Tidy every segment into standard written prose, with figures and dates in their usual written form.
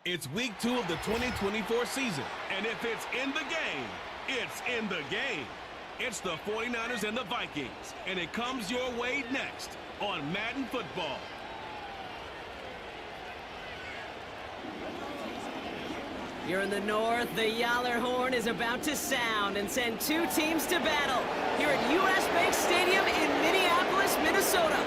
It's week 2 of the 2024 season, and if it's in the game, it's in the game. It's the 49ers and the Vikings, and it comes your way next on Madden Football. Here in the north, the Yaller horn is about to sound and send two teams to battle here at U.S. Bank Stadium in Minneapolis, Minnesota.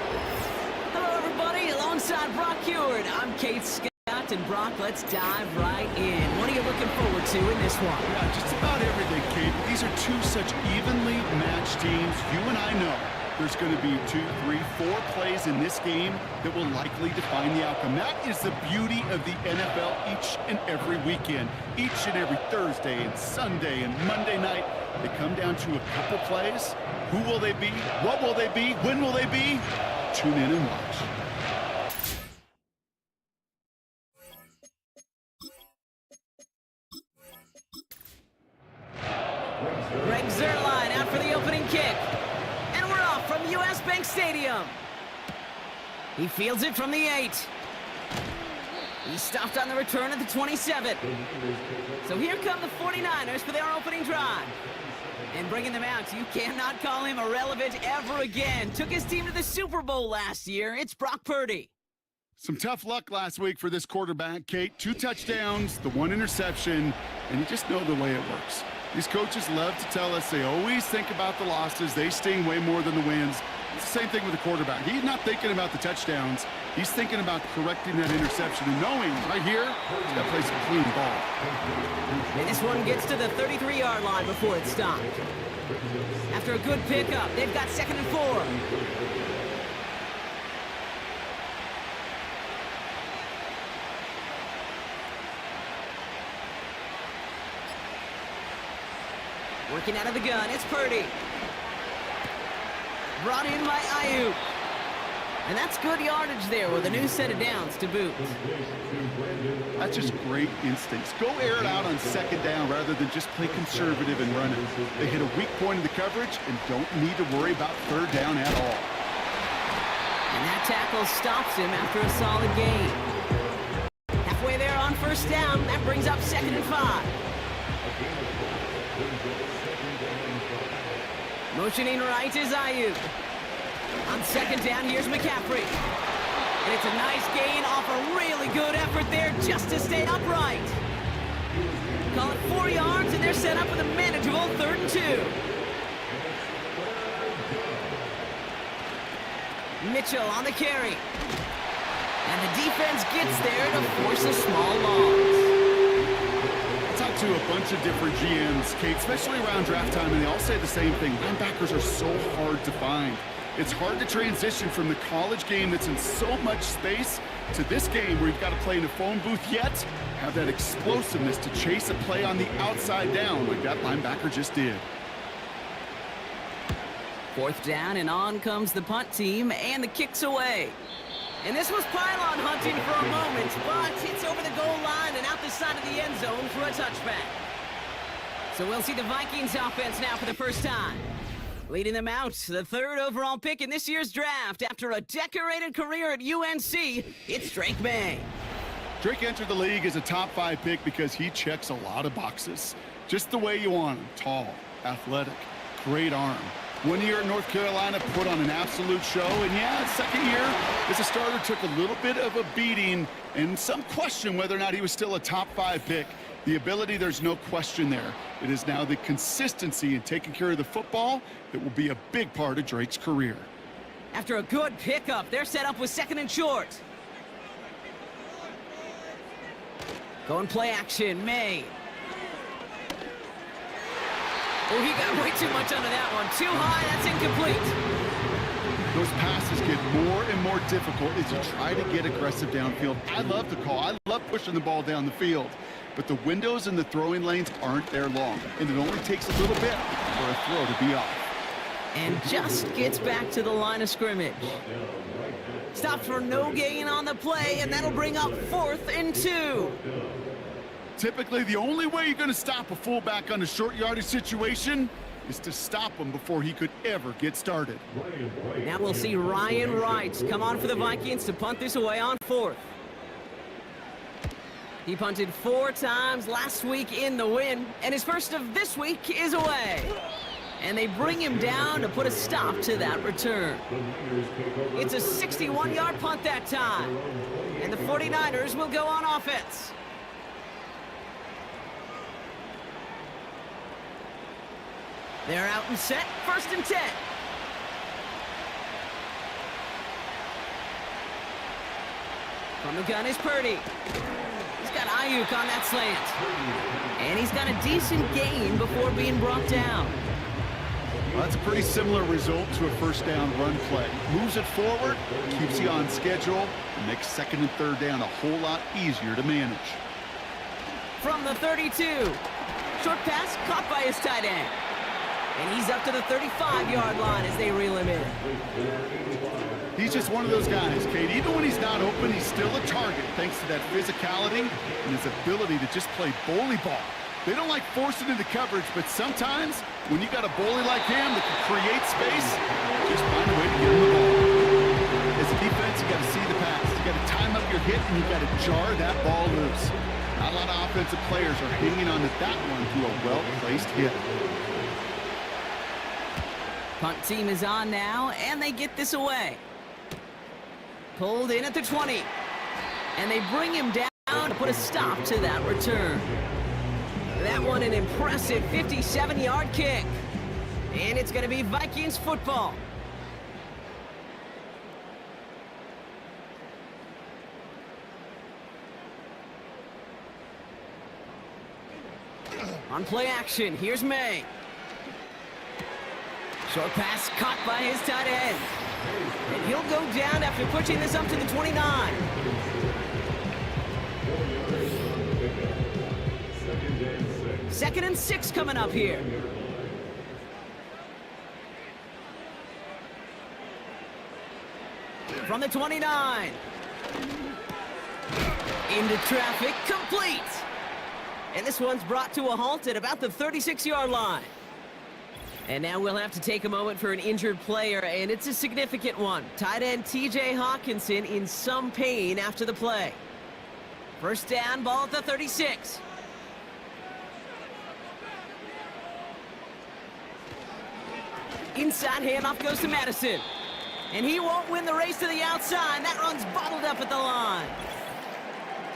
Hello, everybody. Alongside Brock Heward, I'm Kate Scott. And Brock, let's dive right in. What are you looking forward to in this one? Yeah, just about everything, Kate. These are two such evenly matched teams. You and I know there's going to be 2, 3, 4 plays in this game that will likely define the outcome. That is the beauty of the NFL each and every weekend. Each and every Thursday and Sunday and Monday night, they come down to a couple plays. Who will they be? What will they be? When will they be? Tune in and watch. Stadium. He fields it from the 8. He stopped on the return at the 27. So here come the 49ers for their opening drive. And bringing them out, you cannot call him irrelevant ever again. Took his team to the Super Bowl last year. It's Brock Purdy. Some tough luck last week for this quarterback, Kate. 2 touchdowns, the 1 interception, and you just know the way it works. These coaches love to tell us they always think about the losses. They sting way more than the wins. It's the same thing with the quarterback. He's not thinking about the touchdowns. He's thinking about correcting that interception and knowing right here, he's got to play some clean ball. And this one gets to the 33-yard line before it's stopped. After a good pickup, they've got 2nd and 4. Working out of the gun, it's Purdy. Brought in by Ayuk. And that's good yardage there with a new set of downs to boot. That's just great instincts. Go air it out on 2nd down rather than just play conservative and run it. They hit a weak point in the coverage and don't need to worry about 3rd down at all. And that tackle stops him after a solid gain. Halfway there on 1st down, that brings up 2nd and 5. Motioning right is Ayuk. On 2nd down, here's McCaffrey. And it's a nice gain off a really good effort there just to stay upright. Call it 4 yards, and they're set up with a manageable 3rd and 2. Mitchell on the carry. And the defense gets there to force a small loss. To a bunch of different GMs, Kate, especially around draft time, and they all say the same thing. Linebackers are so hard to find. It's hard to transition from the college game that's in so much space to this game where you've got to play in a phone booth, yet have that explosiveness to chase a play on the outside down like that linebacker just did. 4th down, and on comes the punt team, and the kick's away. And this was pylon hunting for a moment, but it's over the goal line and out the side of the end zone for a touchback. So we'll see the Vikings offense now for the first time. Leading them out, the 3rd overall pick in this year's draft after a decorated career at UNC, it's Drake May. Drake entered the league as a top 5 pick because he checks a lot of boxes. Just the way you want him. Tall, athletic, great arm. 1 year at North Carolina, put on an absolute show, and yeah, 2nd year as a starter took a little bit of a beating and some question whether or not he was still a top 5 pick. The ability, there's no question there. It is now the consistency in taking care of the football that will be a big part of Drake's career. After a good pickup, they're set up with 2nd and short. Going play action, May. Oh, he got way too much under that one. Too high, that's incomplete. Those passes get more and more difficult as you try to get aggressive downfield. I love the call. I love pushing the ball down the field. But the windows in the throwing lanes aren't there long, and it only takes a little bit for a throw to be off. And just gets back to the line of scrimmage. Stops for no gain on the play, and that'll bring up 4th and 2. Typically, the only way you're going to stop a fullback on a short yardage situation is to stop him before he could ever get started. Now we'll see Ryan Wright come on for the Vikings to punt this away on 4th. He punted 4 times last week in the win, and his first of this week is away. And they bring him down to put a stop to that return. It's a 61-yard punt that time. And the 49ers will go on offense. They're out and set, 1st and 10. From the gun is Purdy. He's got Ayuk on that slant. And he's got a decent gain before being brought down. Well, that's a pretty similar result to a first down run play. Moves it forward, keeps you on schedule, and makes 2nd and 3rd down a whole lot easier to manage. From the 32. Short pass caught by his tight end. And he's up to the 35-yard line as they reel him in. He's just one of those guys, Kate. Even when he's not open, he's still a target thanks to that physicality and his ability to just play bully ball. They don't like forcing into coverage, but sometimes when you got a bully like him that can create space, just find a way to get him the ball. As a defense, you got to see the pass. You got to time up your hit, and you got to jar that ball loose. Not a lot of offensive players are hanging on to that one through a well-placed hit. Punt team is on now, and they get this away. Pulled in at the 20. And they bring him down to put a stop to that return. That one an impressive 57-yard kick. And it's going to be Vikings football. On play action, here's May. Short pass caught by his tight end. And he'll go down after pushing this up to the 29. Second and 6 coming up here. From the 29. Into traffic, complete. And this one's brought to a halt at about the 36-yard line. And now we'll have to take a moment for an injured player, and it's a significant one. Tight end T.J. Hawkinson in some pain after the play. First down, ball at the 36. Inside handoff goes to Madison. And he won't win the race to the outside. That run's bottled up at the line.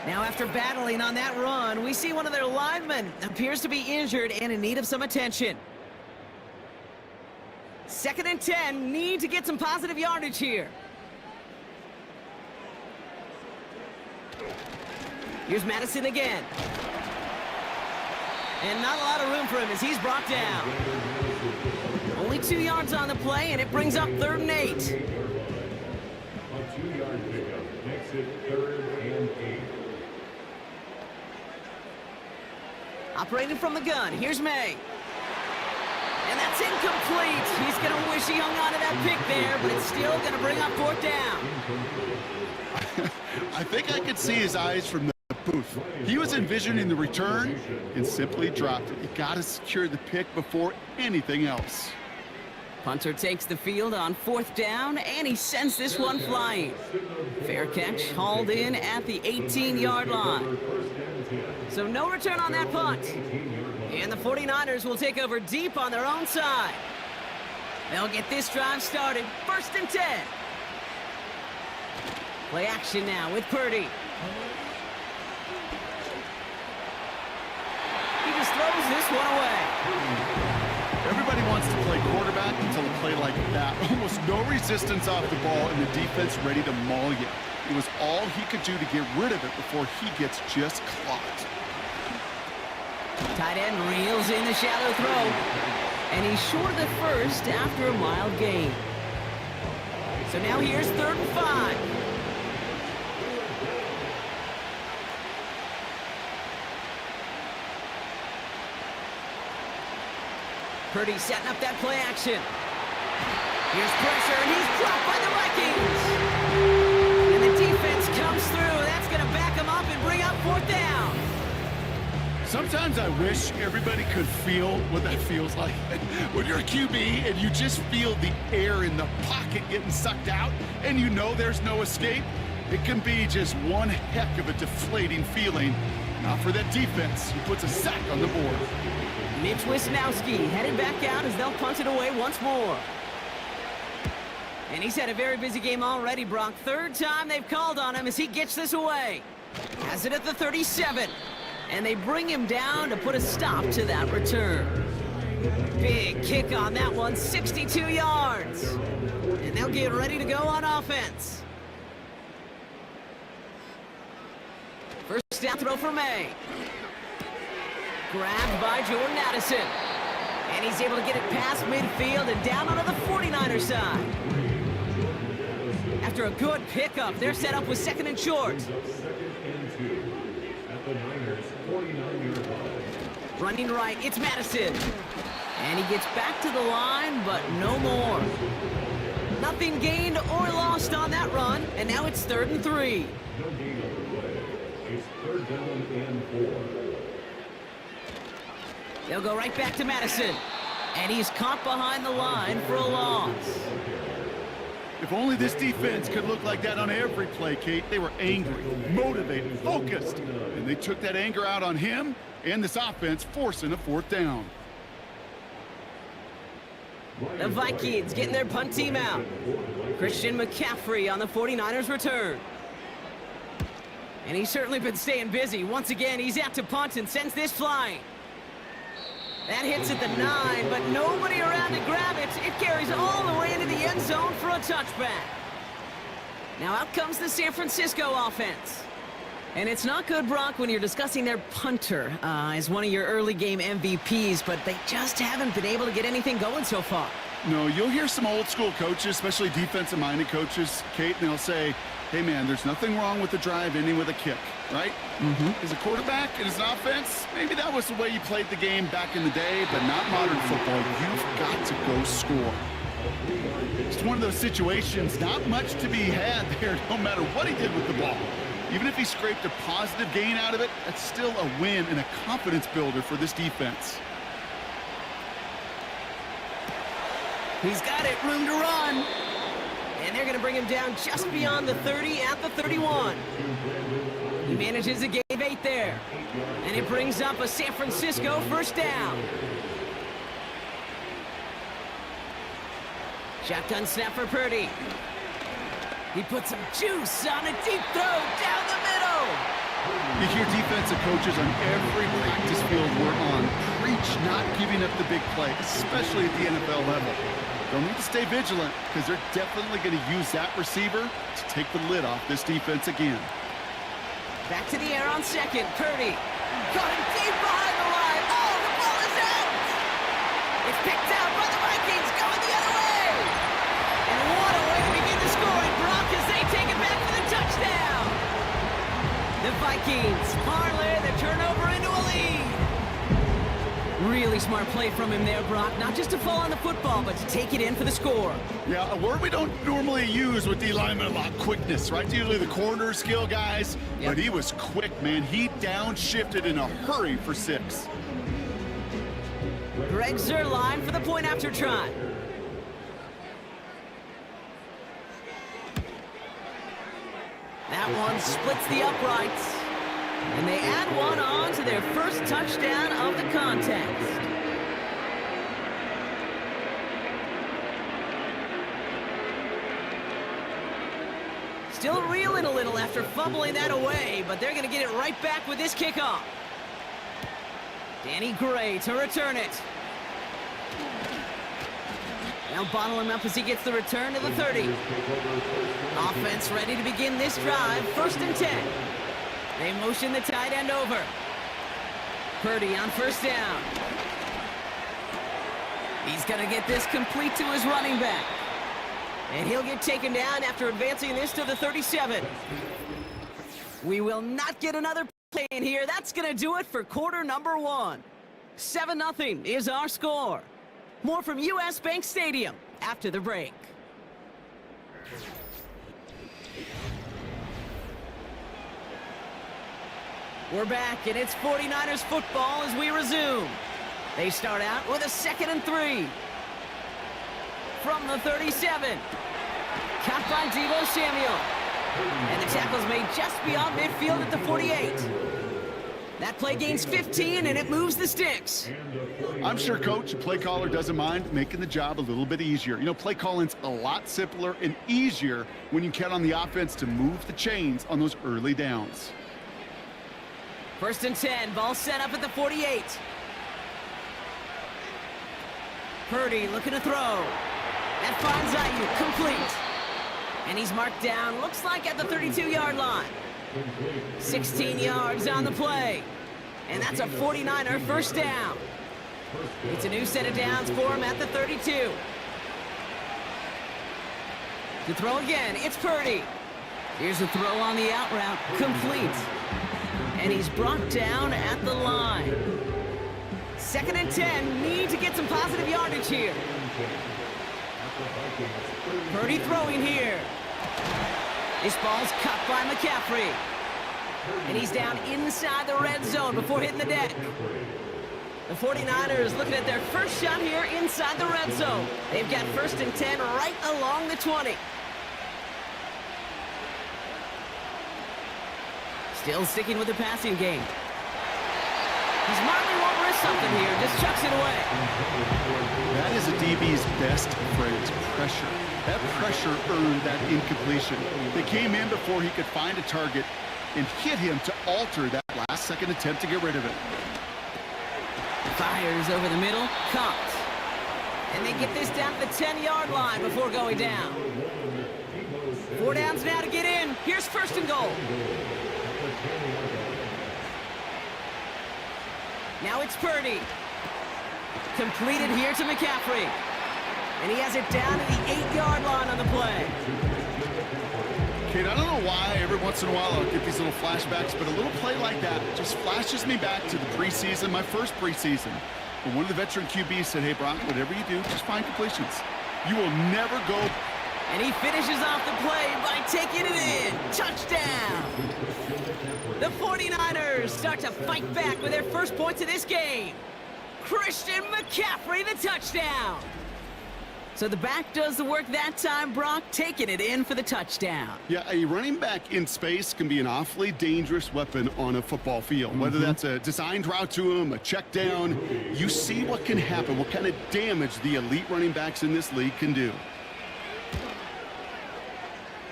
Now after battling on that run, we see one of their linemen appears to be injured and in need of some attention. 2nd and 10, need to get some positive yardage here. Here's Madison again. And not a lot of room for him as he's brought down. Only 2 yards on the play, and it brings up 3rd and 8. A 2-yard pickup makes it 3rd and 8. Operating from the gun, here's May. And that's incomplete. He's going to wish he hung on to that pick there, but it's still going to bring up 4th down. I think I could see his eyes from the booth. He was envisioning the return and simply dropped it. You got to secure the pick before anything else. Punter takes the field on 4th down, and he sends this one flying. Fair catch, hauled in at the 18-yard line. So no return on that punt. And the 49ers will take over deep on their own side. They'll get this drive started. 1st and 10. Play action now with Purdy. He just throws this one away. Everybody wants to play quarterback until a play like that. Almost no resistance off the ball and the defense ready to maul you. It was all he could do to get rid of it before he gets just clocked. Tight end reels in the shallow throw. And he's short of the first after a mild gain. So now here's 3rd and 5. Purdy setting up that play action. Here's pressure, and he's dropped by the Vikings. And the defense comes through. That's going to back him up and bring up 4th down. Sometimes I wish everybody could feel what that feels like. When you're a QB and you just feel the air in the pocket getting sucked out and you know there's no escape, It can be just one heck of a deflating feeling. Not for that defense, who puts a sack on the board. Mitch Wisnowski headed back out as they'll punt it away once more. And he's had a very busy game already, Brock. Third time they've called on him as he gets this away. Has it at the 37. And they bring him down to put a stop to that return. Big kick on that one, 62 yards. And they'll get ready to go on offense. First down throw for May. Grabbed by Jordan Addison. And he's able to get it past midfield and down onto the 49er side. After a good pickup, they're set up with second and short. Second and 2 at the Niners' 49-yard line. Running right, it's Madison. And he gets back to the line, but no more. Nothing gained or lost on that run, and now it's 3rd and 3. No gain on the play. It's 3rd down and 4. They'll go right back to Madison. And he's caught behind the line for a loss. If only this defense could look like that on every play, Kate. They were angry, motivated, focused. And they took that anger out on him and this offense, forcing a 4th down. The Vikings getting their punt team out. Christian McCaffrey on the 49ers return. And he's certainly been staying busy. Once again, he's out to punt and sends this flying. That hits at the 9, but nobody around to grab it. It carries all the way into the end zone for a touchback. Now out comes the San Francisco offense. And it's not good, Brock, when you're discussing their punter as one of your early game MVPs, but they just haven't been able to get anything going so far. No, you'll hear some old school coaches, especially defensive-minded coaches, Kate, and they'll say, hey, man, there's nothing wrong with the drive ending with a kick, right? As a quarterback and as an offense, maybe that was the way you played the game back in the day, but not modern football. You've got to go score. It's one of those situations, not much to be had there, no matter what he did with the ball. Even if he scraped a positive gain out of it, that's still a win and a confidence builder for this defense. He's got it, room to run. And they're going to bring him down just beyond the 30 at the 31. He manages to gain 8 there. And it brings up a San Francisco first down. Shotgun snap for Purdy. He puts some juice on a deep throw down the middle. You hear defensive coaches on every practice field we're on preach not giving up the big play, especially at the NFL level. They'll need to stay vigilant because they're definitely going to use that receiver to take the lid off this defense again. Back to the air on second. Purdy caught him deep behind the line. Oh, the ball is out. It's picked out by the Vikings going the other way. And what a way to begin the scoring, Brock, as they take it back for the touchdown. The Vikings parlay the turnover into a lead. Really smart play from him there, Brock. Not just to fall on the football, but to take it in for the score. Yeah, a word we don't normally use with D linemen a lot, quickness, right? Usually the corner skill guys, but he was quick, man. He downshifted in a hurry for 6. Greg Zuerlein for the point after try. That one splits the uprights. And they add one on to their first touchdown of the contest. Still reeling a little after fumbling that away, but they're going to get it right back with this kickoff. Danny Gray to return it. They'll bottle him up as he gets the return to the 30. Offense ready to begin this drive, 1st and 10. They motion the tight end over. Purdy on first down. He's going to get this complete to his running back. And he'll get taken down after advancing this to the 37. We will not get another play in here. That's going to do it for quarter number 1. 7-0 is our score. More from US Bank Stadium after the break. We're back, and it's 49ers football as we resume. They start out with a 2nd and 3. From the 37. Caught by Deebo Samuel. And the tackle's made just beyond midfield at the 48. That play gains 15, and it moves the sticks. I'm sure, Coach, the play caller doesn't mind making the job a little bit easier. You know, play calling's a lot simpler and easier when you count on the offense to move the chains on those early downs. 1st and 10, ball set up at the 48. Purdy looking to throw. That finds Ayuk, complete. And he's marked down, looks like at the 32-yard line. 16 yards on the play. And that's a 49er first down. It's a new set of downs for him at the 32. To throw again, it's Purdy. Here's a throw on the out route, complete. And he's brought down at the line. 2nd and 10, need to get some positive yardage here. Purdy throwing here. This ball's cut by McCaffrey. And he's down inside the red zone before hitting the deck. The 49ers looking at their first shot here inside the red zone. They've got 1st and 10 right along the 20. Still sticking with the passing game. He's marking won't risk something here, just chucks it away. That is a DB's best friend, pressure. That pressure earned that incompletion. They came in before he could find a target and hit him to alter that last-second attempt to get rid of it. Fires over the middle, caught. And they get this down to the 10-yard line before going down. 4 downs now to get in. Here's 1st and goal. Now it's Purdy. Completed here to McCaffrey. And he has it down to the 8-yard line on the play. Kate, I don't know why every once in a while I'll get these little flashbacks, but a little play like that just flashes me back to the preseason, my first preseason. When one of the veteran QBs said, hey, Brock, whatever you do, just find completions. You will never go. And he finishes off the play by taking it in. Touchdown! The 49ers start to fight back with their first points of this game. Christian McCaffrey, the touchdown. So the back does the work that time, Brock, taking it in for the touchdown. Yeah, a running back in space can be an awfully dangerous weapon on a football field. Whether that's a designed route to him, a check down, you see what can happen, what kind of damage the elite running backs in this league can do.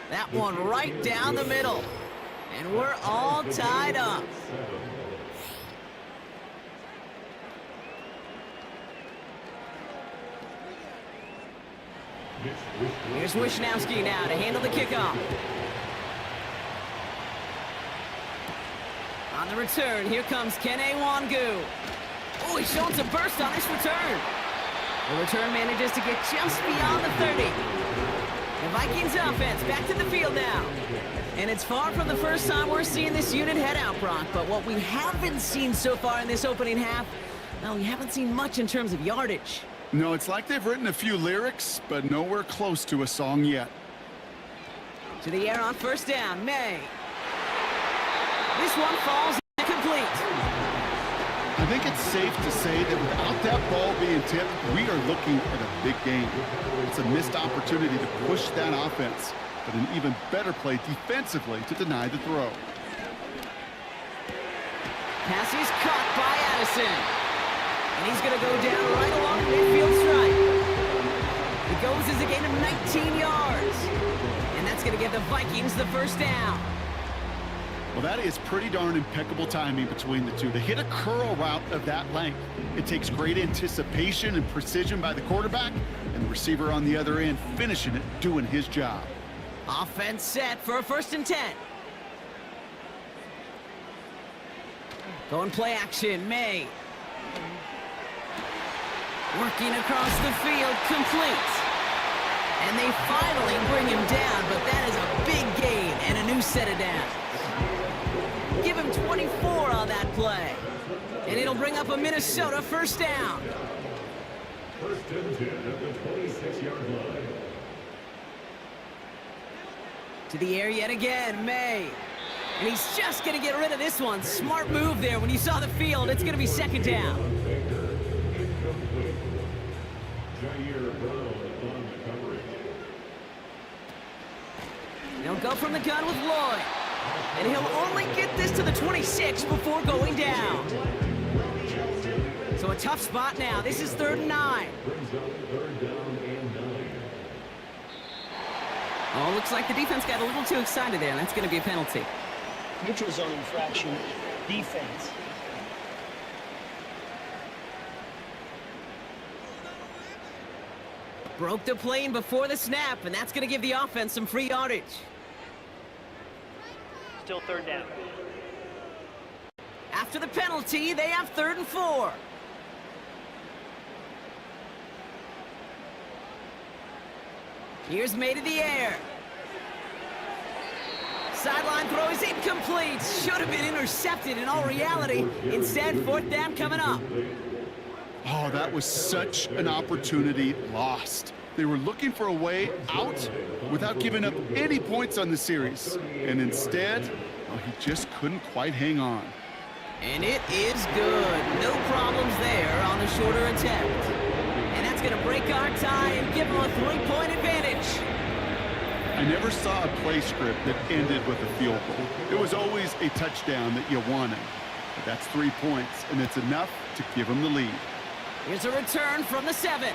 That one right down the middle. And we're all tied up. Here's Wishnowski now to handle the kickoff. On the return, here comes Kene Wangu. Oh, he's showing some burst on this return. The return manages to get just beyond the 30. The Vikings offense back to the field now. And it's far from the first time we're seeing this unit head out, Brock. But what we haven't seen so far in this opening half, well, we haven't seen much in terms of yardage. No, it's like they've written a few lyrics, but nowhere close to a song yet. To the air on 1st down, May. This one falls incomplete. I think it's safe to say that without that ball being tipped, we are looking at a big game. It's a missed opportunity to push that offense, but an even better play defensively to deny the throw. Pass is caught by Addison. And he's going to go down right along the midfield stripe. It goes as a gain of 19 yards. And that's going to give the Vikings the 1st down. Well, that is pretty darn impeccable timing between the two. To hit a curl route of that length, it takes great anticipation and precision by the quarterback, and the receiver on the other end finishing it, doing his job. Offense set for a 1st and 10. Going play action, May. Working across the field, complete. And they finally bring him down, but that is a big gain and a new set of downs. Give him 24 on that play. And it'll bring up a Minnesota 1st down. 1st and 10 at the 26-yard line. To the air yet again, May. And he's just going to get rid of this one. Smart move there when you saw the field. It's going to be 2nd down. He'll go from the gun with Lloyd. And he'll only get this to the 26 before going down. So a tough spot now. This is 3rd and 9. Oh, looks like the defense got a little too excited there, and that's going to be a penalty. Neutral zone infraction, defense. Broke the plane before the snap, and that's going to give the offense some free yardage. Still 3rd down. After the penalty, they have 3rd and 4. Here's May to the air. Sideline throw is incomplete. Should have been intercepted in all reality. Instead, 4th down coming up. Oh, that was such an opportunity lost. They were looking for a way out without giving up any points on the series. And instead, well, he just couldn't quite hang on. And it is good. No problems there on the shorter attempt. And that's going to break our tie and give them a 3-point advantage. I never saw a play script that ended with a field goal. It was always a touchdown that you wanted. But that's 3 points, and it's enough to give them the lead. Here's a return from the 7.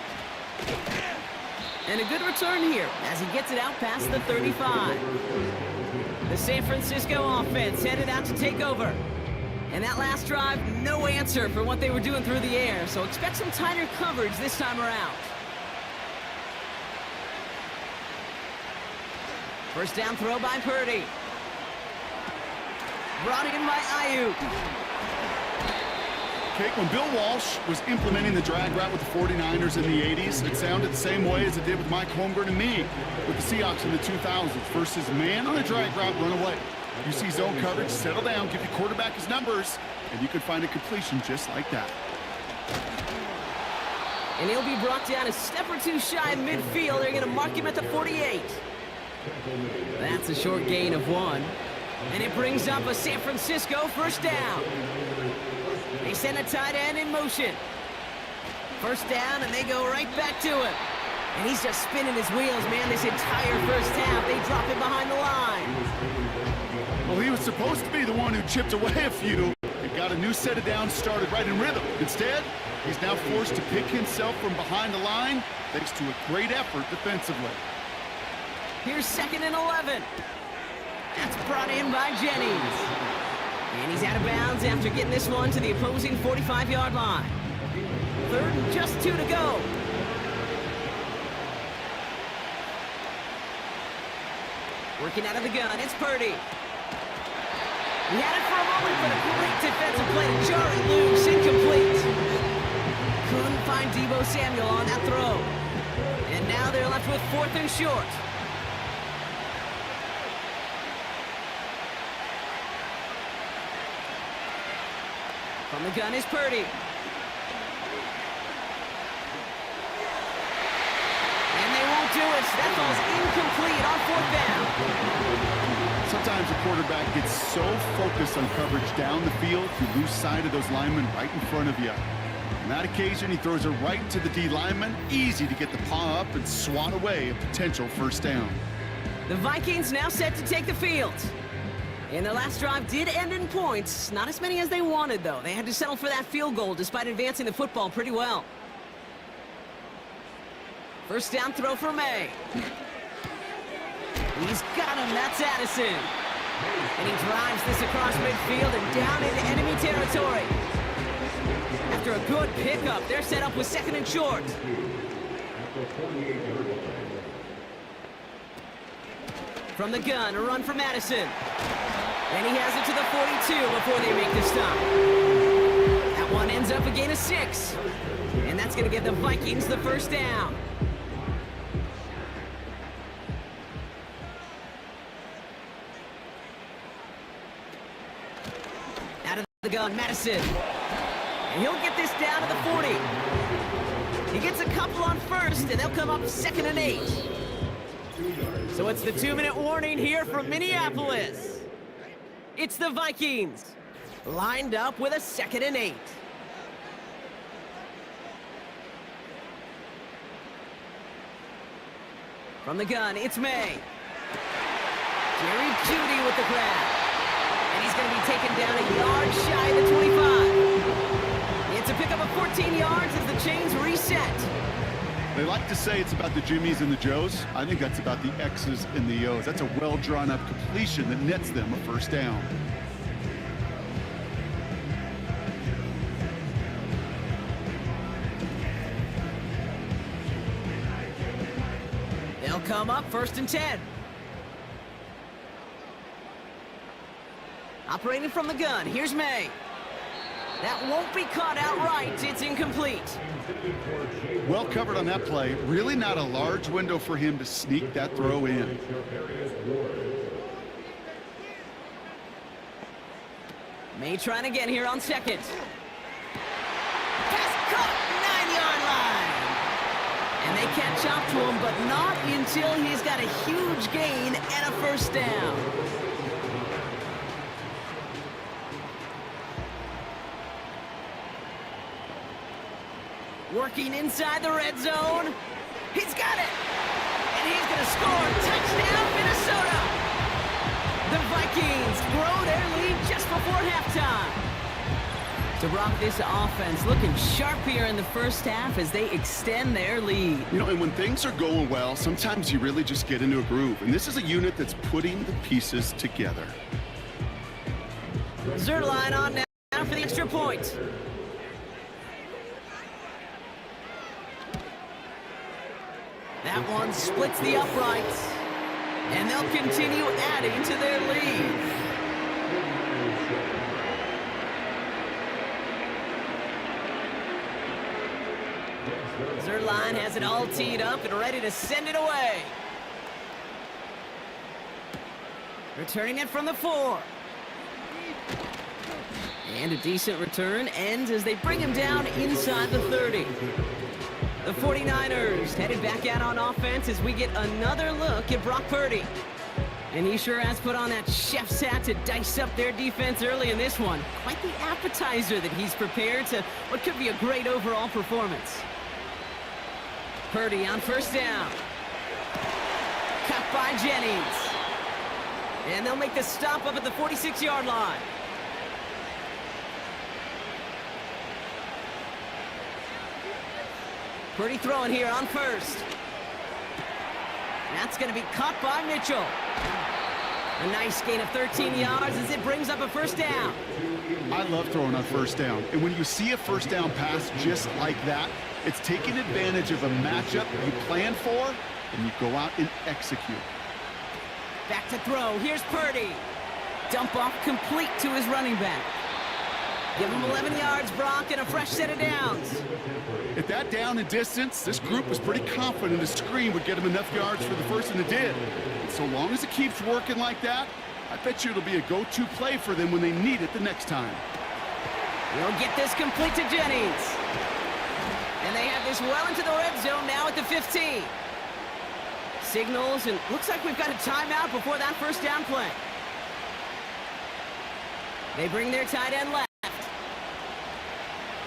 And a good return here as he gets it out past the 35. The San Francisco offense headed out to take over. And that last drive, no answer for what they were doing through the air. So expect some tighter coverage this time around. First down throw by Purdy. Brought in by Ayuk. Okay, when Bill Walsh was implementing the drag route with the 49ers in the 80s, it sounded the same way as it did with Mike Holmgren and me with the Seahawks in the 2000s. Versus man on a drag route, run away. You see zone coverage, settle down, give your quarterback his numbers, and you could find a completion just like that. And he'll be brought down a step or two shy of midfield. They're going to mark him at the 48. That's a short gain of 1. And it brings up a San Francisco first down. They send a tight end in motion. First down, and they go right back to him. And he's just spinning his wheels, man, this entire first half. They drop him behind the line. Well, he was supposed to be the one who chipped away a few and got a new set of downs started right in rhythm. Instead, he's now forced to pick himself from behind the line thanks to a great effort defensively. Here's 2nd and 11. That's brought in by Jennings. And he's out of bounds after getting this one to the opposing 45-yard line. 3rd and just 2 to go. Working out of the gun, it's Purdy. He had it for a moment, but a great defensive play to jar it loose, incomplete. Couldn't find Deebo Samuel on that throw. And now they're left with 4th and short. From the gun is Purdy. And they won't do it. That ball's incomplete on 4th down. Sometimes a quarterback gets so focused on coverage down the field, you lose sight of those linemen right in front of you. On that occasion, he throws it right to the D lineman. Easy to get the paw up and swat away a potential first down. The Vikings now set to take the field. And their last drive did end in points. Not as many as they wanted, though. They had to settle for that field goal despite advancing the football pretty well. First down throw for May. He's got him. That's Addison. And he drives this across midfield and down into enemy territory. After a good pickup, they're set up with 2nd and short. From the gun, a run from Addison. And he has it to the 42 before they make the stop. That one ends up a gain of 6. And that's going to give the Vikings the first down. Out of the gun, Madison. And he'll get this down to the 40. He gets a couple on first, and they'll come up 2nd and 8. So it's the 2-minute warning here from Minneapolis. It's the Vikings, lined up with a 2nd and 8. From the gun, it's May. Jerry Jeudy with the grab. And he's going to be taken down a yard shy of the 25. It's a pickup of 14 yards as the chains reset. They like to say it's about the Jimmies and the Joes. I think that's about the X's and the O's. That's a well-drawn-up completion that nets them a first down. They'll come up 1st and 10. Operating from the gun, here's May. That won't be caught outright. It's incomplete. Well covered on that play. Really not a large window for him to sneak that throw in. May trying again here on 2nd. Pass caught, 9-yard line. And they catch up to him, but not until he's got a huge gain and a first down. Working inside the red zone. He's got it. And he's going to score. Touchdown, Minnesota. The Vikings grow their lead just before halftime. To rock this offense looking sharp here in the first half as they extend their lead. You know, and when things are going well, sometimes you really just get into a groove. And this is a unit that's putting the pieces together. Zerline on now for the extra point. That one splits the uprights, and they'll continue adding to their lead. Zerline has it all teed up and ready to send it away. Returning it from the 4. And a decent return ends as they bring him down inside the 30. The 49ers headed back out on offense as we get another look at Brock Purdy. And he sure has put on that chef's hat to dice up their defense early in this one. Quite the appetizer that he's prepared to what could be a great overall performance. Purdy on first down. Cut by Jennings. And they'll make the stop up at the 46-yard line. Purdy throwing here on first. That's going to be caught by Mitchell. A nice gain of 13 yards as it brings up a first down. I love throwing on first down. And when you see a first down pass just like that, it's taking advantage of a matchup you plan for, and you go out and execute. Back to throw. Here's Purdy. Dump off complete to his running back. Give him 11 yards, Brock, and a fresh set of downs. At that down and distance, this group was pretty confident a screen would get him enough yards for the first, and it did. And so long as it keeps working like that, I bet you it'll be a go-to play for them when they need it the next time. We'll get this complete to Jennings. And they have this well into the red zone now at the 15. Signals, and looks like we've got a timeout before that first down play. They bring their tight end left.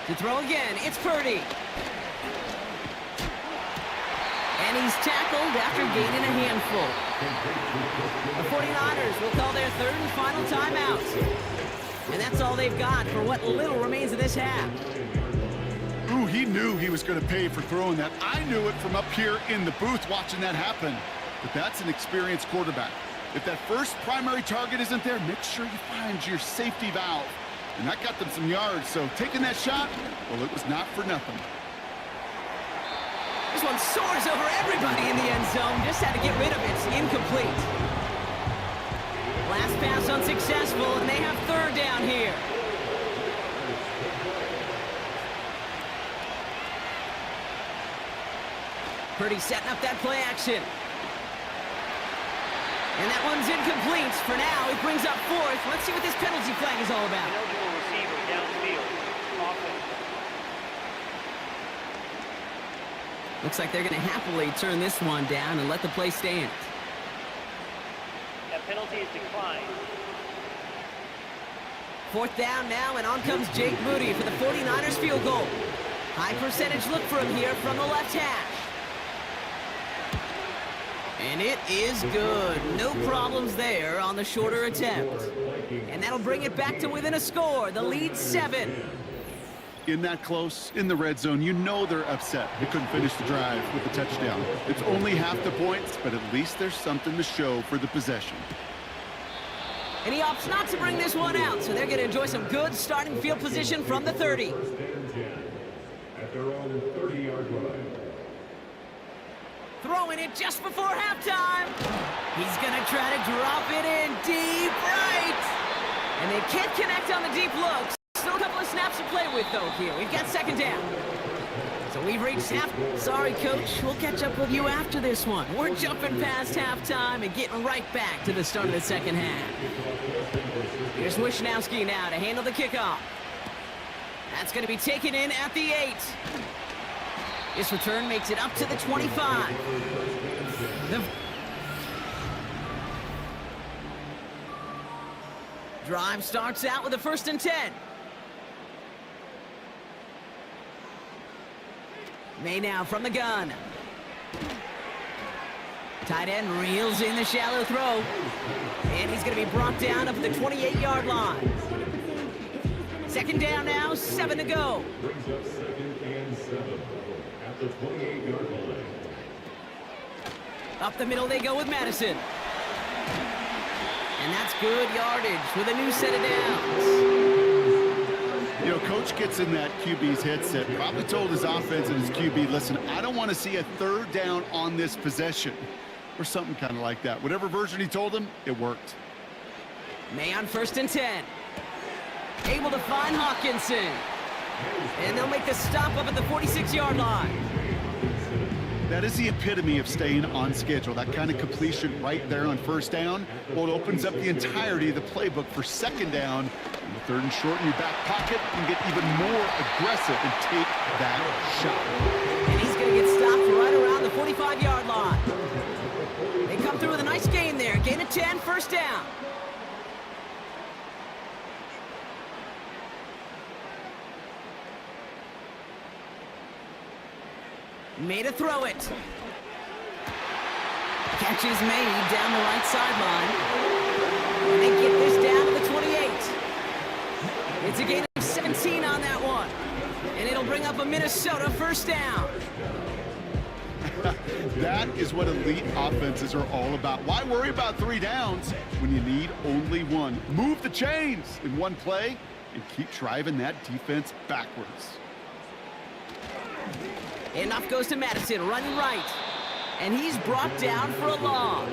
To throw again, it's Purdy. And he's tackled after gaining a handful. The 49ers will call their third and final timeout. And that's all they've got for what little remains of this half. Ooh, he knew he was going to pay for throwing that. I knew it from up here in the booth watching that happen. But that's an experienced quarterback. If that first primary target isn't there, make sure you find your safety valve. And that got them some yards, so taking that shot, well, it was not for nothing. This one soars over everybody in the end zone. Just had to get rid of it. Incomplete. Last pass unsuccessful, and they have third down here. Purdy setting up that play action. And that one's incomplete. For now, it brings up fourth. Let's see what this penalty flag is all about. Eligible receiver downfield. Offense. Looks like they're going to happily turn this one down and let the play stand. That penalty is declined. Fourth down now, and on comes Jake Moody for the 49ers field goal. High percentage look for him here from the left hash. And it is good. No problems there on the shorter attempt. And that'll bring it back to within a score. The lead 7. In that close, in the red zone, you know they're upset. They couldn't finish the drive with the touchdown. It's only half the points, but at least there's something to show for the possession. And he opts not to bring this one out, so they're going to enjoy some good starting field position from the 30. At their own 30-yard line. Throwing it just before halftime. He's going to try to drop it in deep right. And they can't connect on the deep looks. Still a couple of snaps to play with, though, here. We've got second down. So we've reached half. Sorry, Coach. We'll catch up with you after this one. We're jumping past halftime and getting right back to the start of the second half. Here's Wishnowski now to handle the kickoff. That's going to be taken in at the 8. This return makes it up to the 25. The drive starts out with a 1st and 10. May now from the gun. Tight end reels in the shallow throw. And he's going to be brought down up at the 28-yard line. Second down now, 7 to go. Brings up 2nd and 7 at the 28-yard line. Up the middle they go with Madison. And that's good yardage with a new set of downs. You know, Coach gets in that QB's headset, probably told his offense and his QB, listen, I don't want to see a 3rd down on this possession. Or something kind of like that. Whatever version he told him, it worked. May on 1st and 10. Able to find Hawkinson. And they'll make the stop up at the 46-yard line. That is the epitome of staying on schedule. That kind of completion right there on 1st down. Well, it opens up the entirety of the playbook for 2nd down. And the 3rd and short in your back pocket can get even more aggressive and take that shot. And he's going to get stopped right around the 45-yard line. They come through with a nice gain there. Gain of 10, 1st down. Made to throw it. Catch is made down the right sideline. And they get this down to the 28. It's a gain of 17 on that one. And it'll bring up a Minnesota 1st down. That is what elite offenses are all about. Why worry about 3 downs when you need only 1? Move the chains in one play and keep driving that defense backwards. Enough goes to Madison, running right. And he's brought down for a loss.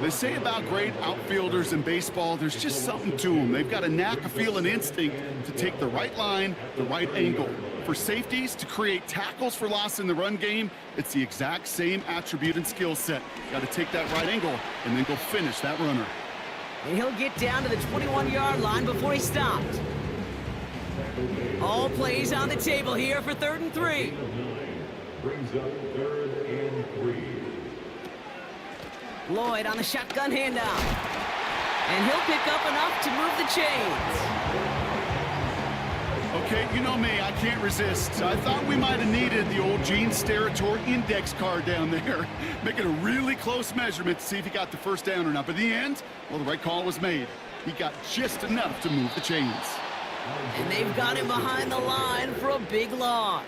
They say about great outfielders in baseball, there's just something to them. They've got a knack, a feel, an instinct to take the right line, the right angle. For safeties, to create tackles for loss in the run game, it's the exact same attribute and skill set. Got to take that right angle and then go finish that runner. And he'll get down to the 21-yard line before he stopped. All plays on the table here for 3rd and 3. Brings up 3rd and 3. Lloyd on the shotgun handoff. And he'll pick up enough to move the chains. Okay, you know me, I can't resist. I thought we might have needed the old Gene Steratore index card down there. Making a really close measurement to see if he got the 1st down or not. But in the end, well, the right call was made. He got just enough to move the chains. And they've got him behind the line for a big loss.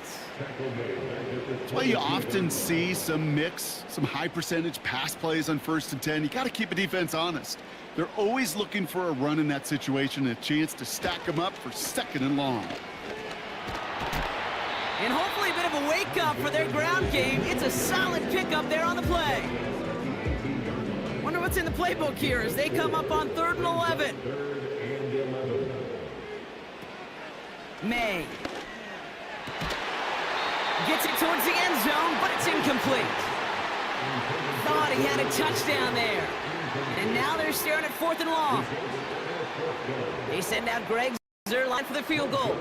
That's why you often see some mix, some high percentage pass plays on 1st and 10. You got to keep a defense honest. They're always looking for a run in that situation and a chance to stack them up for 2nd and long. And hopefully a bit of a wake-up for their ground game. It's a solid pickup there on the play. Wonder what's in the playbook here as they come up on 3rd and 11. May gets it towards the end zone, but it's incomplete. Thought he had a touchdown there. And now they're staring at 4th and long. They send out Greg Zerline for the field goal.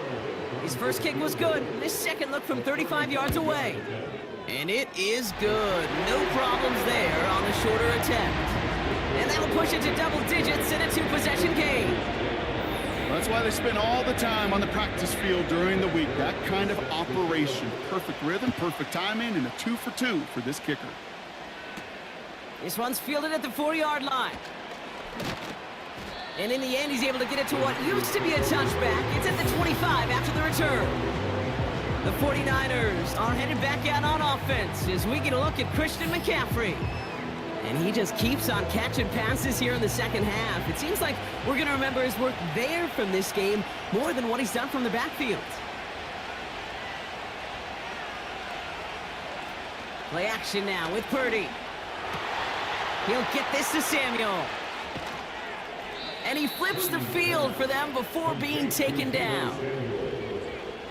His first kick was good. This second look from 35 yards away. And it is good. No problems there on the shorter attempt. And that'll push it to double digits in a 2-possession game. That's why they spend all the time on the practice field during the week. That kind of operation. Perfect rhythm, perfect timing, and a 2 for 2 for this kicker. This one's fielded at the 4-yard line. And in the end, he's able to get it to what used to be a touchback. It's at the 25 after the return. The 49ers are headed back out on offense as we get a look at Christian McCaffrey. And he just keeps on catching passes here in the second half. It seems like we're going to remember his work there from this game more than what he's done from the backfield. Play action now with Purdy. He'll get this to Samuel. And he flips the field for them before being taken down.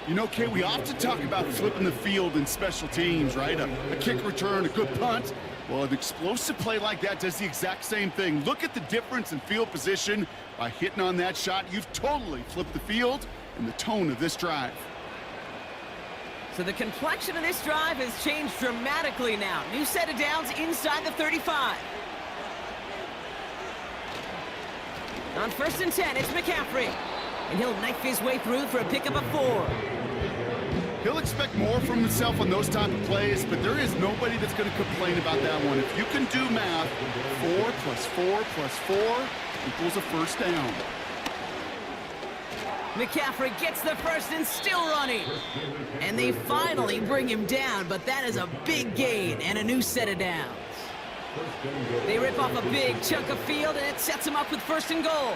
You know, Kay, we often talk about flipping the field in special teams, right? A kick return, a good punt. Well, an explosive play like that does the exact same thing. Look at the difference in field position. By hitting on that shot, you've totally flipped the field and the tone of this drive. So the complexion of this drive has changed dramatically now. New set of downs inside the 35. On 1st and 10, it's McCaffrey. And he'll knife his way through for a pickup of 4. He'll expect more from himself on those type of plays, but there is nobody that's going to complain about that one. If you can do math, 4 plus 4 plus 4 equals a first down. McCaffrey gets the first and still running. And they finally bring him down, but that is a big gain and a new set of downs. They rip off a big chunk of field, and it sets him up with 1st and goal.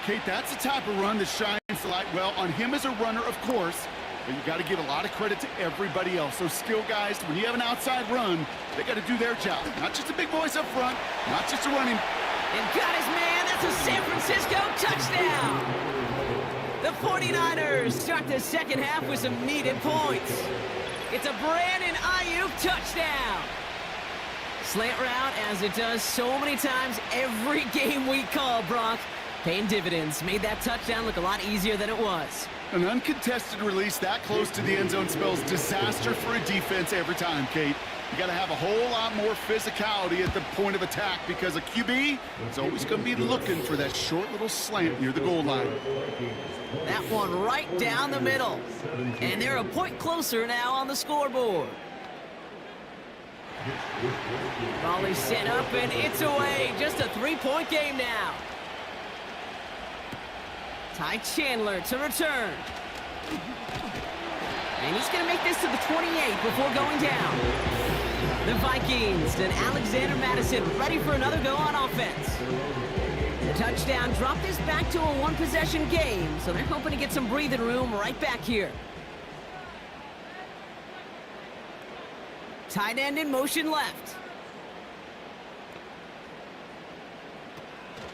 Kate, that's the type of run that shines the light well on him as a runner, of course, but you got to give a lot of credit to everybody else. Those skill guys, when you have an outside run, they got to do their job. Not just the big boys up front, not just to run him. And got his man. That's a San Francisco touchdown. The 49ers start the second half with some needed points. It's a Brandon Ayuk touchdown. Slant route, as it does so many times every game we call, Brock. Paying dividends. Made that touchdown look a lot easier than it was. An uncontested release that close to the end zone spells disaster for a defense every time, Kate. You got to have a whole lot more physicality at the point of attack because a QB is always going to be looking for that short little slant near the goal line. That one right down the middle. And they're a point closer now on the scoreboard. Ball is set up and it's away. Just a 3-point game now. Ty Chandler to return. And he's going to make this to the 28 before going down. The Vikings and Alexander Madison ready for another go on offense. The touchdown dropped this back to a one-possession game, so they're hoping to get some breathing room right back here. Tight end in motion left.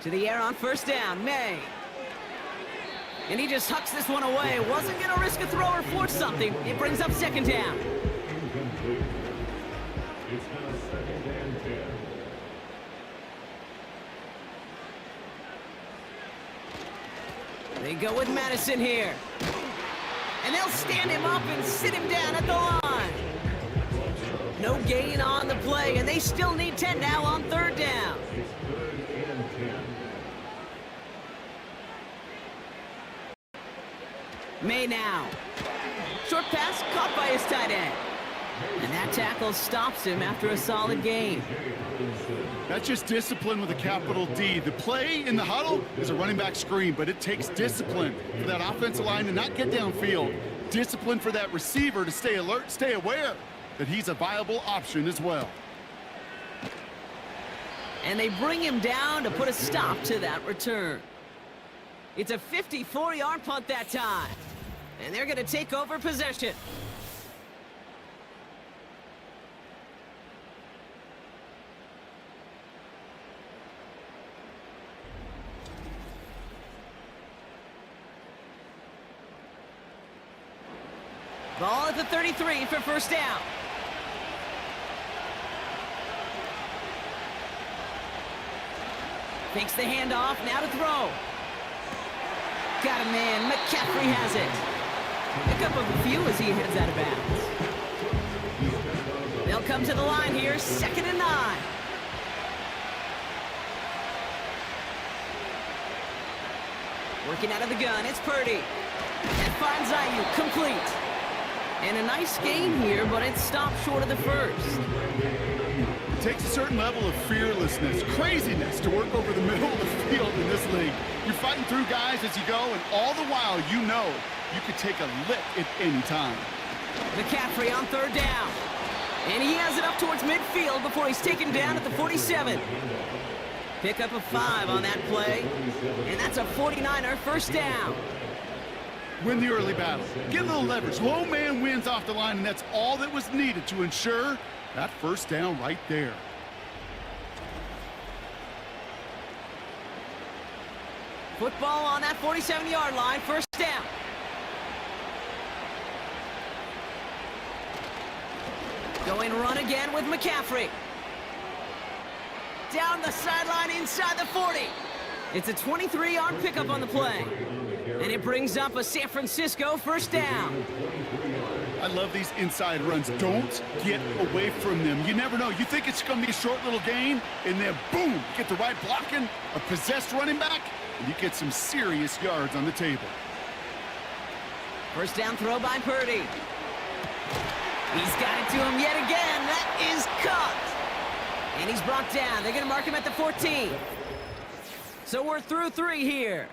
To the air on 1st down, May. And he just hucks this one away. Wasn't going to risk a throw or force something. It brings up 2nd down. Incomplete. It's now 2nd and 10. They go with Madison here. And they'll stand him up and sit him down at the line. No gain on the play, and they still need 10 now on 3rd down. It's 3rd and 10. May now. Short pass caught by his tight end. And that tackle stops him after a solid gain. That's just discipline with a capital D. The play in the huddle is a running back screen, but it takes discipline for that offensive line to not get downfield. Discipline for that receiver to stay alert, stay aware that he's a viable option as well. And they bring him down to put a stop to that return. It's a 54-yard punt that time. And they're going to take over possession. Ball at the 33 for 1st down. Takes the handoff, now to throw. Got a man, McCaffrey has it. Pick up a few as he heads out of bounds. They'll come to the line here, 2nd and 9. Working out of the gun, it's Purdy. And finds Ayuk, complete. And a nice gain here, but it stopped short of the first. takes a certain level of fearlessness, craziness to work over the middle of the field in this league. You're fighting through guys as you go, and all the while you know you could take a lick at any time. McCaffrey on third down. And he has it up towards midfield before he's taken down at the 47. Pickup of 5 on that play. And that's a 49er first down. Win the early battle. Get a little leverage. Low man wins off the line, and that's all that was needed to ensure that first down right there. Football on that 47-yard line, first down. Going run again with McCaffrey. Down the sideline inside the 40. It's a 23-yard pickup on the play. And it brings up a San Francisco first down. I love these inside runs. Don't get away from them. You never know. You think it's going to be a short little gain, and then boom, get the right blocking, a possessed running back, and you get some serious yards on the table. First down throw by Purdy. He's got it to him yet again. That is caught. And he's brought down. They're going to mark him at the 14. So we're through 3 here.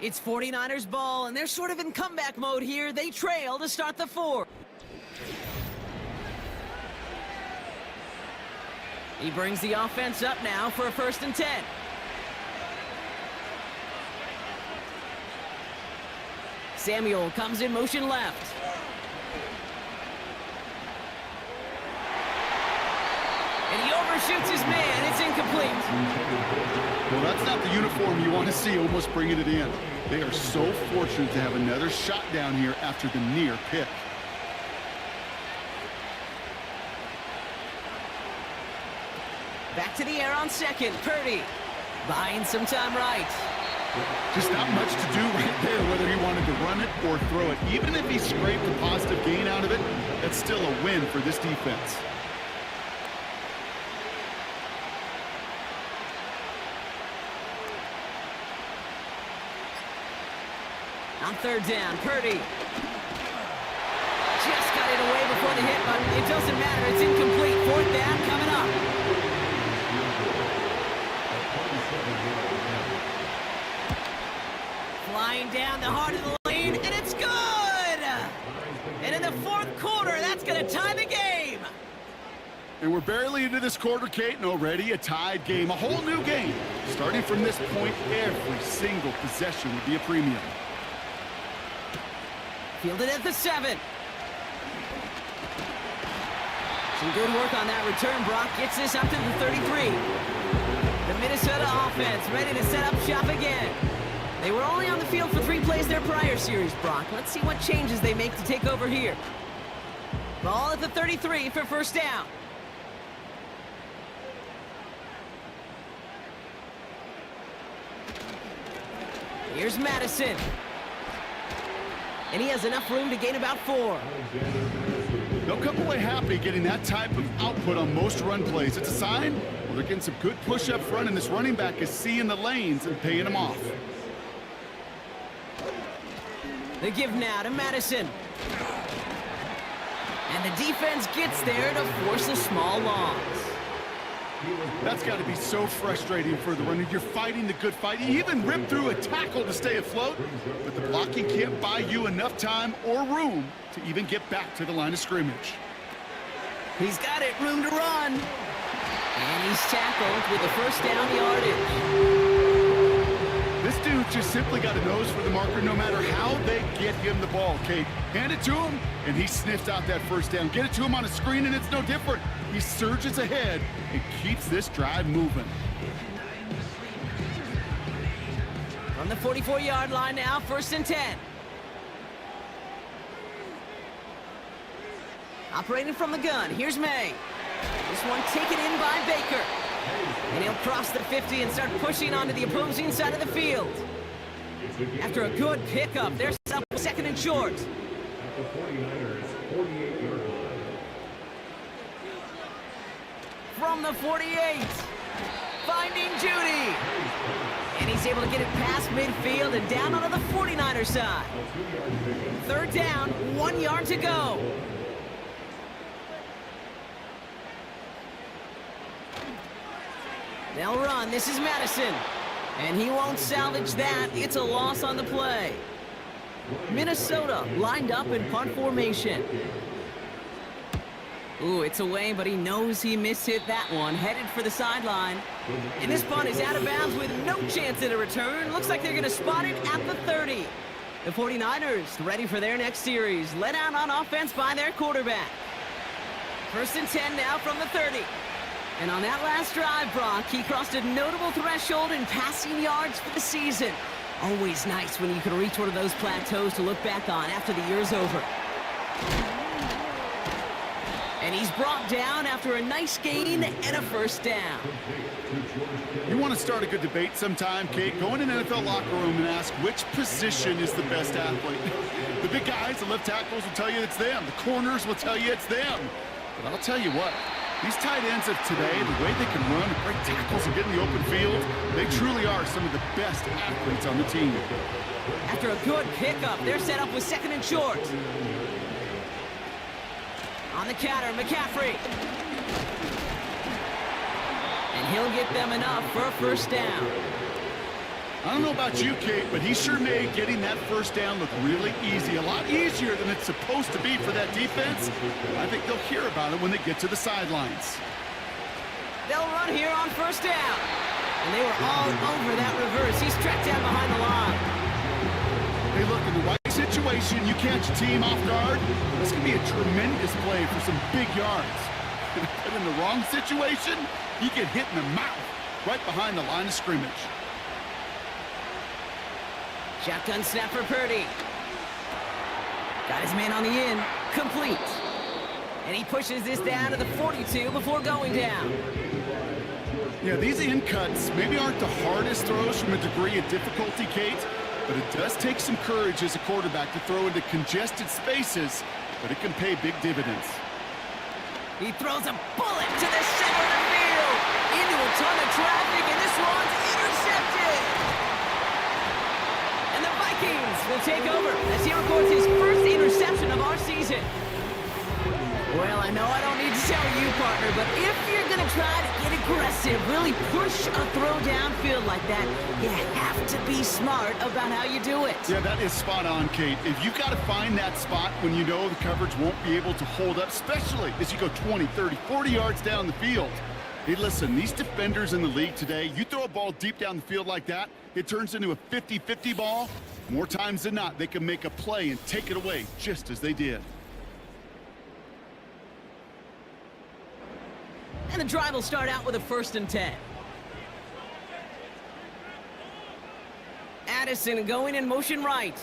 It's 49ers ball, and they're sort of in comeback mode here. They trail to start the 4. He brings the offense up now for a 1st and 10. Samuel comes in motion left. And he overshoots his man. It's incomplete. Well, that's not the uniform you want to see almost bringing it in. They are so fortunate to have another shot down here after the near pick. Back to the air on second. Purdy buying some time right. Just not much to do right there, whether he wanted to run it or throw it. Even if he scraped a positive gain out of it, that's still a win for this defense. On third down, Purdy just got it away before the hit button. It doesn't matter. It's incomplete. 4th down coming up. Flying down the heart of the lane, and it's good! And in the 4th quarter, that's going to tie the game. And we're barely into this quarter, Kate, and already a tied game. A whole new game. Starting from this point, every single possession would be a premium. Fielded at the 7. Some good work on that return. Brock gets this up to the 33. The Minnesota offense ready to set up shop again. They were only on the field for 3 plays their prior series, Brock. Let's see what changes they make to take over here. Ball at the 33 for first down. Here's Madison. And he has enough room to gain about 4. They'll come away happy getting that type of output on most run plays. It's a sign, well, they're getting some good push up front, and this running back is seeing the lanes and paying them off. They give now to Madison. And the defense gets there to force a small loss. That's got to be so frustrating for the runner. You're fighting the good fight. You even rip through a tackle to stay afloat, but the blocking can't buy you enough time or room to even get back to the line of scrimmage. He's got it, room to run. And he's tackled with the first down yardage. This dude just simply got a nose for the marker no matter how they get him the ball, Kate. Hand it to him, and he sniffs out that first down. Get it to him on a screen, and it's no different. He surges ahead and keeps this drive moving. On the 44-yard line now, 1st and 10. Operating from the gun, here's May. This one taken in by Baker. And he'll cross the 50 and start pushing onto the opposing side of the field. After a good pickup, they're set up 2nd and short. At the 49ers, 48-yard line. From the 48, finding Judy. And he's able to get it past midfield and down onto the 49er side. 3rd down, 1 yard to go. They'll run. This is Madison. And he won't salvage that. It's a loss on the play. Minnesota lined up in punt formation. Ooh, it's away, but he knows he mishit that one. Headed for the sideline. And this punt is out of bounds with no chance at a return. Looks like they're going to spot it at the 30. The 49ers ready for their next series. Let out on offense by their quarterback. 1st and 10 now from the 30. And on that last drive, Brock, he crossed a notable threshold in passing yards for the season. Always nice when you can reach one of those plateaus to look back on after the year's over. And he's brought down after a nice gain and a 1st down. You want to start a good debate sometime, Kate? Go in an NFL locker room and ask which position is the best athlete. The big guys, the left tackles will tell you it's them. The corners will tell you it's them. But I'll tell you what, these tight ends of today, the way they can run, break tackles and get in the open field, they truly are some of the best athletes on the team. After a good pickup, they're set up with 2nd and short. On the counter, McCaffrey. And he'll get them enough for a 1st down. I don't know about you, Kate, but he sure made getting that 1st down look really easy. A lot easier than it's supposed to be for that defense. I think they'll hear about it when they get to the sidelines. They'll run here on 1st down. And they were all over that reverse. He's tracked down behind the line. Hey, look, in the right situation, you catch a team off guard. This can be a tremendous play for some big yards. But in the wrong situation, you get hit in the mouth right behind the line of scrimmage. Shotgun snap for Purdy. Got his man on the in. Complete. And he pushes this down to the 42 before going down. Yeah, these in cuts maybe aren't the hardest throws from a degree of difficulty, Kate, but it does take some courage as a quarterback to throw into congested spaces, but it can pay big dividends. He throws a bullet to the center of the field. Into a ton of traffic, and this one's intercepted. And the Vikings will take over as he records his 1st interception of our season. Well, I know I don't need to tell you, partner, but if you're going to try to get aggressive, really push a throw downfield like that, you have to be smart about how you do it. Yeah, that is spot on, Kate. If you've got to find that spot when you know the coverage won't be able to hold up, especially as you go 20, 30, 40 yards down the field. Hey, listen, these defenders in the league today, you throw a ball deep down the field like that, it turns into a 50-50 ball. More times than not, they can make a play and take it away just as they did. And the drive will start out with a 1st and 10. Addison going in motion right.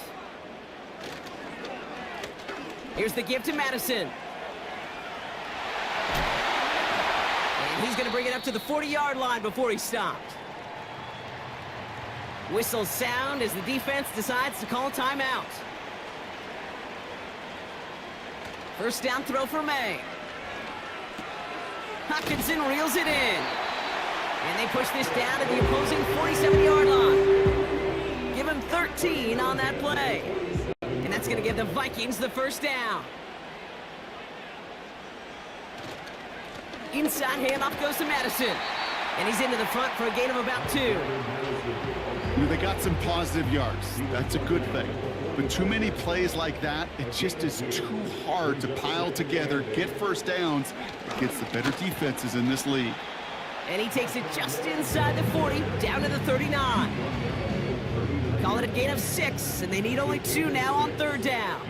Here's the give to Madison. And he's going to bring it up to the 40-yard line before he stopped. Whistles sound as the defense decides to call a timeout. 1st down throw for May. Hutchinson reels it in. And they push this down to the opposing 47-yard line. Give him 13 on that play. And that's going to give the Vikings the 1st down. Inside handoff goes to Madison. And he's into the front for a gain of about 2. They got some positive yards. That's a good thing. But too many plays like that, it just is too hard to pile together, get 1st downs against the better defenses in this league. And he takes it just inside the 40, down to the 39. Call it a gain of 6, and they need only 2 now on 3rd down.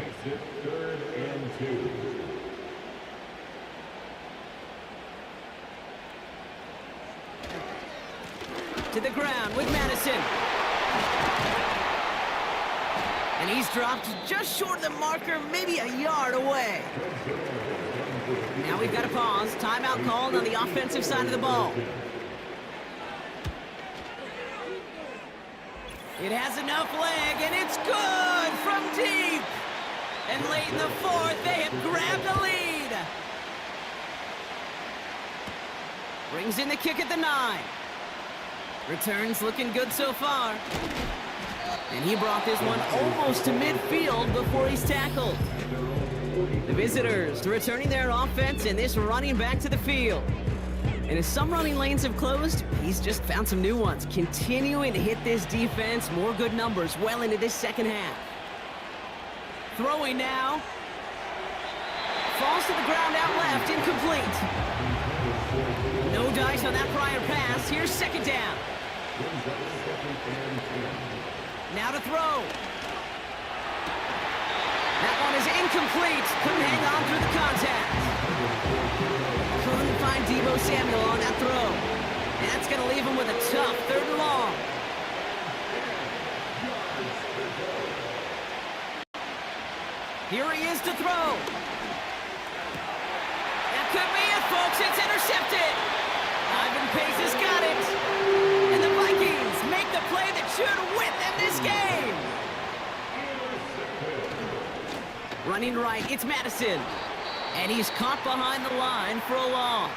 3rd and 2. To the ground with Madison. And he's dropped just short of the marker, maybe a yard away. Now we've got a pause. Timeout called on the offensive side of the ball. It has enough leg, and it's good from deep. And late in the 4th, they have grabbed the lead. Brings in the kick at the 9. Returns looking good so far. And he brought this one almost to midfield before he's tackled. The visitors returning their offense, and this running back to the field. And as some running lanes have closed, he's just found some new ones, continuing to hit this defense more good numbers well into this second half. Throwing now. Falls to the ground out left, incomplete. No dice on that prior pass. Here's second down. Now to throw. That one is incomplete. Couldn't hang on through the contact. Couldn't find Deebo Samuel on that throw. And that's going to leave him with a tough 3rd and long. Here he is to throw. That could be it, folks. It's intercepted. Ivan Pace has got it. And the Vikings make the play that should win them this game. Running right, it's Madison. And he's caught behind the line for a loss.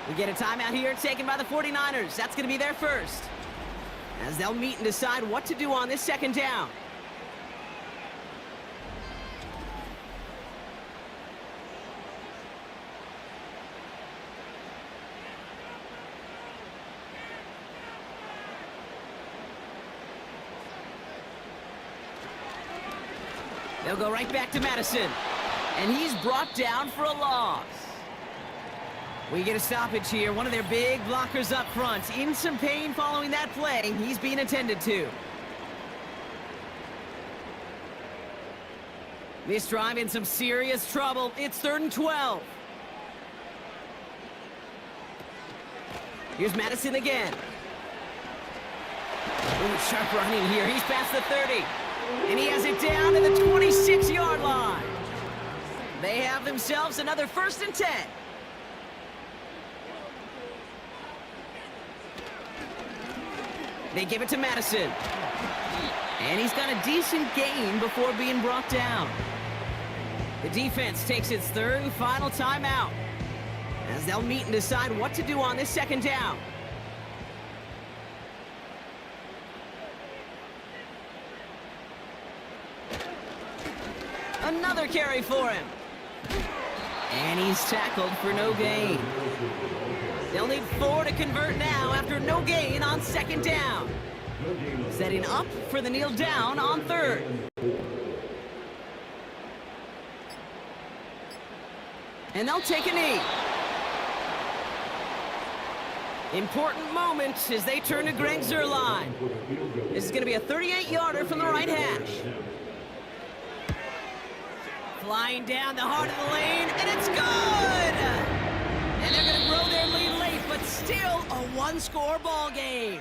We get a timeout here taken by the 49ers. That's going to be their first, as they'll meet and decide what to do on this second down. They'll go right back to Madison. And he's brought down for a loss. We get a stoppage here. One of their big blockers up front. In some pain following that play. He's being attended to. This drive in some serious trouble. It's 3rd and 12. Here's Madison again. Ooh, sharp running here. He's past the 30. And he has it down to the 26-yard line. They have themselves another 1st and 10. They give it to Madison. And he's got a decent gain before being brought down. The defense takes its 3rd and final timeout, as they'll meet and decide what to do on this second down. Another carry for him. And he's tackled for no gain. They'll need 4 to convert now after no gain on second down. Setting up for the kneel down on 3rd. And they'll take a knee. Important moment as they turn to Greg Zuerlein. This is going to be a 38-yarder from the right hash. Flying down the heart of the lane, and it's good! And they're going to grow their lead late, but still a one-score ball game.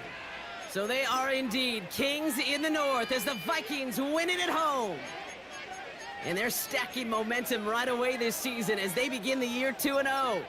So they are indeed kings in the north as the Vikings win it at home. And they're stacking momentum right away this season as they begin the year 2-0.